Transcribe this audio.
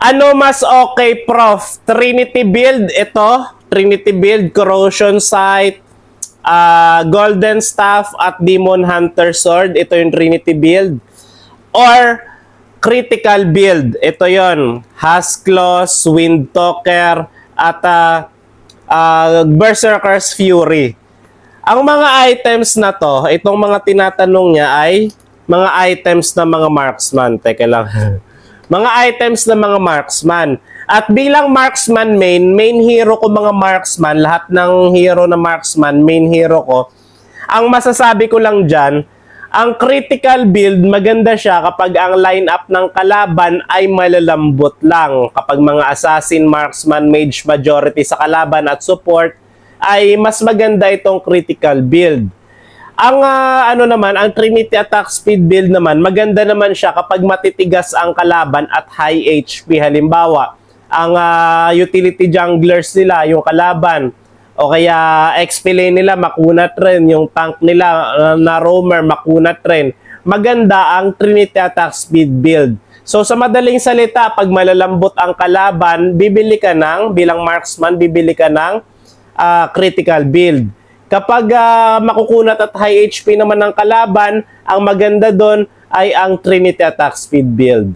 Ano mas okay, Prof? Trinity build, ito. Trinity build, Corrosion Sight, Golden Staff at Demon Hunter Sword. Ito yung Trinity build. Or Critical build. Ito yon, Huskloss, Windtalker, at Berserker's Fury. Ang mga items na to, itong mga tinatanong niya ay mga items na mga marksman. Teka lang. Mga items na mga marksman. At bilang marksman main hero ko mga marksman, lahat ng hero na marksman, main hero ko, ang masasabi ko lang dyan, ang critical build, maganda siya kapag ang lineup ng kalaban ay malalambot lang. Kapag mga assassin, marksman, mage majority sa kalaban at support, ay mas maganda itong critical build. Ang ang Trinity Attack Speed build naman, maganda naman siya kapag matitigas ang kalaban at high HP. Halimbawa, ang utility junglers nila, yung kalaban, o kaya XP lane nila, makunat rin. Yung tank nila na roamer, makunat rin. Maganda ang Trinity Attack Speed build. So sa madaling salita, pag malalambot ang kalaban, bibili ka bilang marksman, bibili ka ng critical build. Kapag makukunat at high HP naman ng kalaban, ang maganda doon ay ang Trinity Attack Speed build.